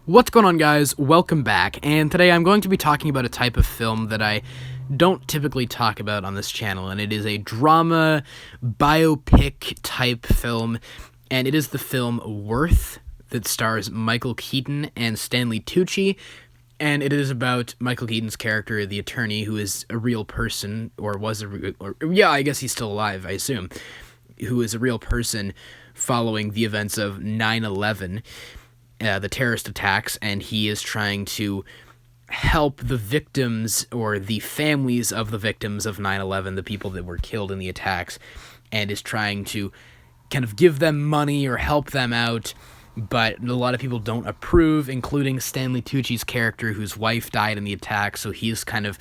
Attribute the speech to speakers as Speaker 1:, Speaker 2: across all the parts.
Speaker 1: What's going on, guys? Welcome back, and today I'm going to be talking about a type of film that I don't typically talk about on this channel, and it is a drama biopic type film, and it is the film Worth that stars Michael Keaton and Stanley Tucci, and it is about Michael Keaton's character, the attorney, who is a real person, or was I guess he's still alive, I assume, who is a real person following the events of 9/11, the terrorist attacks, and he is trying to help the victims or the families of the victims of 9/11, the people that were killed in the attacks, and is trying to kind of give them money or help them out, but a lot of people don't approve, including Stanley Tucci's character, whose wife died in the attack, so he's kind of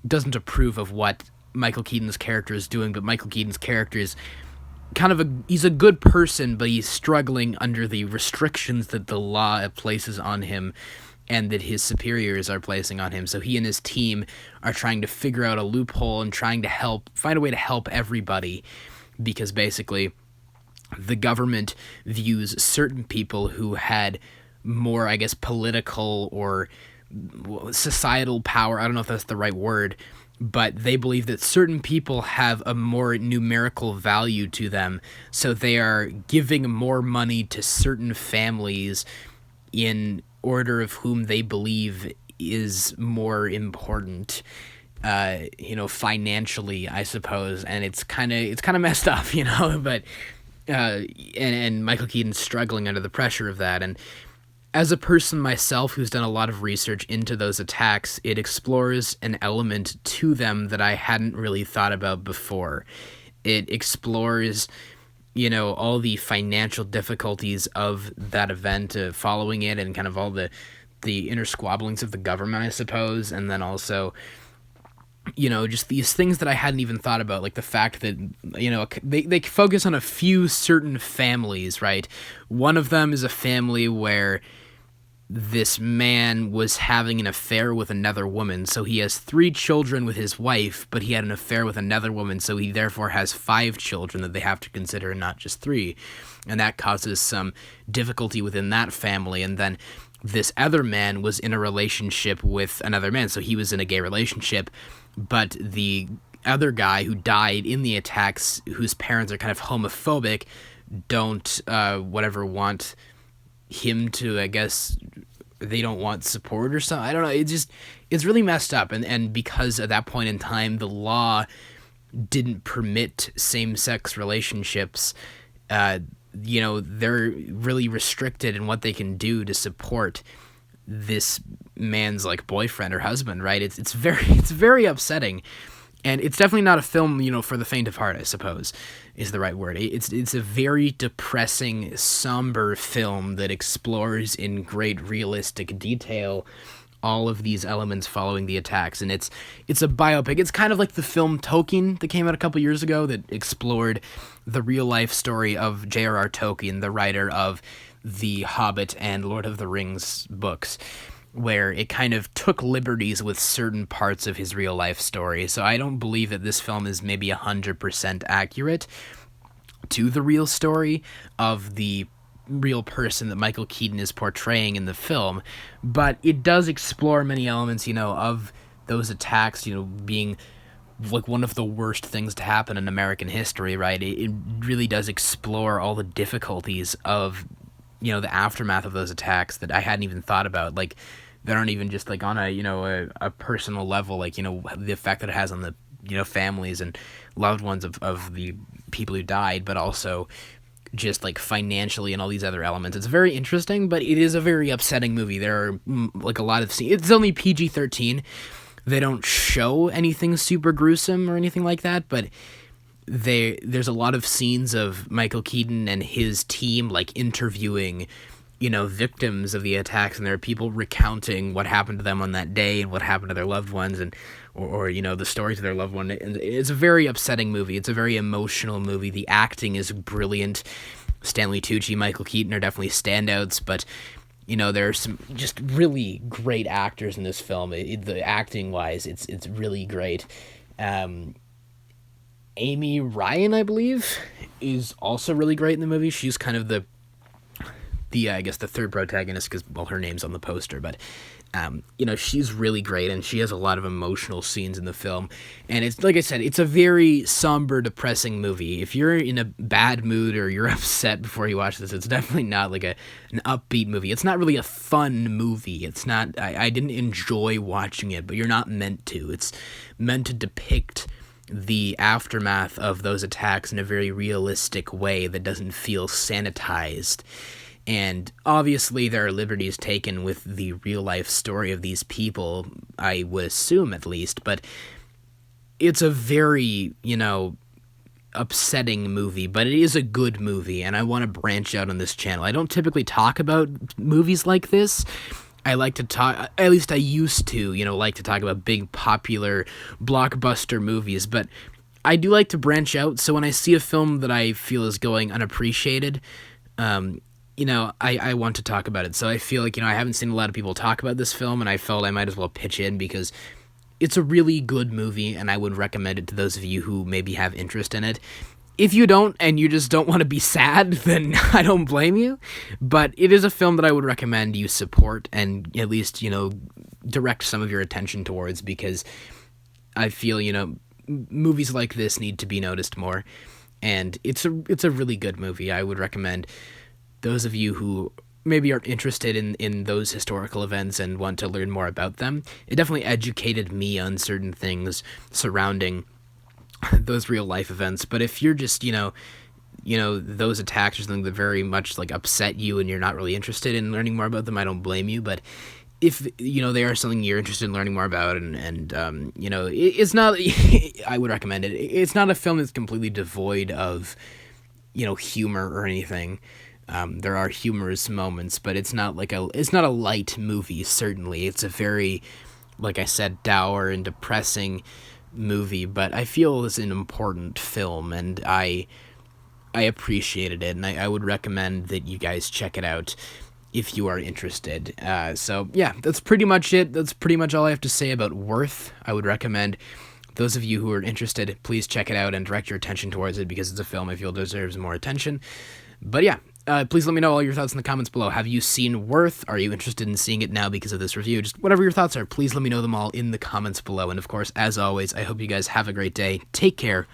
Speaker 1: doesn't approve of what Michael Keaton's character is doing, but Michael Keaton's character is he's a good person, but he's struggling under the restrictions that the law places on him and that his superiors are placing on him. So he and his team are trying to figure out a loophole and trying to find a way to help everybody, because basically the government views certain people who had more, I guess, political or societal power. I don't know if that's the right word, but they believe that certain people have a more numerical value to them, so they are giving more money to certain families in order of whom they believe is more important, financially, I suppose, and it's kind of messed up, but and Michael Keaton's struggling under the pressure of that. And as a person myself who's done a lot of research into those attacks, it explores an element to them that I hadn't really thought about before. It explores, all the financial difficulties of that event, following it, and kind of all the inner squabblings of the government, I suppose, and then also, just these things that I hadn't even thought about, like the fact that, they focus on a few certain families, right? One of them is a family where this man was having an affair with another woman, so he has 3 children with his wife, but he had an affair with another woman, so he therefore has 5 children that they have to consider, not just 3, and that causes some difficulty within that family. And then this other man was in a relationship with another man, so he was in a gay relationship, but the other guy who died in the attacks, whose parents are kind of homophobic, don't want him to, I guess, they don't want support or something. I don't know. It's really messed up. And because at that point in time, the law didn't permit same-sex relationships, they're really restricted in what they can do to support this man's boyfriend or husband, right? It's very upsetting. And it's definitely not a film, for the faint of heart, I suppose, is the right word. It's a very depressing, somber film that explores in great realistic detail all of these elements following the attacks. And it's a biopic. It's kind of like the film Tolkien that came out a couple years ago that explored the real-life story of J.R.R. Tolkien, the writer of The Hobbit and Lord of the Rings books, where it kind of took liberties with certain parts of his real-life story. So I don't believe that this film is maybe 100% accurate to the real story of the real person that Michael Keaton is portraying in the film, but it does explore many elements, of those attacks, being one of the worst things to happen in American history, right? It really does explore all the difficulties of the aftermath of those attacks that I hadn't even thought about, that aren't even just on a personal level, the effect that it has on the families and loved ones of the people who died, but also just financially and all these other elements. It's very interesting, but it is a very upsetting movie. There are a lot of scenes. It's only PG-13. They don't show anything super gruesome or anything like that, but there's a lot of scenes of Michael Keaton and his team interviewing victims of the attacks, and there are people recounting what happened to them on that day and what happened to their loved ones, and or the stories of their loved one. And it's a very upsetting movie. It's a very emotional movie. The acting is brilliant. Stanley Tucci, Michael Keaton are definitely standouts, but there are some just really great actors in this film. The acting wise, it's really great. Amy Ryan, I believe, is also really great in the movie. She's kind of the the I guess the third protagonist, because, well, her name's on the poster, but you know, she's really great, and she has a lot of emotional scenes in the film. And it's, like I said, it's a very somber, depressing movie. If you're in a bad mood or you're upset before you watch this, it's definitely not like an upbeat movie. It's not really a fun movie. It's not, I didn't enjoy watching it, but you're not meant to. It's meant to depict the aftermath of those attacks in a very realistic way that doesn't feel sanitized. And obviously there are liberties taken with the real-life story of these people, I would assume at least, but it's a very, you know, upsetting movie, but it is a good movie, and I want to branch out on this channel. I don't typically talk about movies like this. I like to talk, at least I used to, you know, like to talk about big, popular, blockbuster movies, but I do like to branch out, so when I see a film that I feel is going unappreciated, you know, I want to talk about it. So I feel like, you know, I haven't seen a lot of people talk about this film, and I felt I might as well pitch in because it's a really good movie, and I would recommend it to those of you who maybe have interest in it. If you don't, and you just don't want to be sad, then I don't blame you. But it is a film that I would recommend you support and at least, you know, direct some of your attention towards, because I feel, you know, movies like this need to be noticed more. And it's a really good movie. I would recommend those of you who maybe are interested in those historical events and want to learn more about them. It definitely educated me on certain things surrounding those real life events. But if you're just, you know, those attacks or something that very much like upset you and you're not really interested in learning more about them, I don't blame you. But if, you know, they are something you're interested in learning more about, and you know, it's not, I would recommend it. It's not a film that's completely devoid of, you know, humor or anything. There are humorous moments, but it's not a light movie, certainly. It's a very, like I said, dour and depressing movie, but I feel it's an important film, and I appreciated it, and I would recommend that you guys check it out if you are interested. So yeah, that's pretty much it. That's pretty much all I have to say about Worth. I would recommend those of you who are interested, please check it out and direct your attention towards it, because it's a film I feel deserves more attention. But yeah, please let me know all your thoughts in the comments below. Have you seen Worth? Are you interested in seeing it now because of this review? Just whatever your thoughts are, please let me know them all in the comments below. And of course, as always, I hope you guys have a great day. Take care.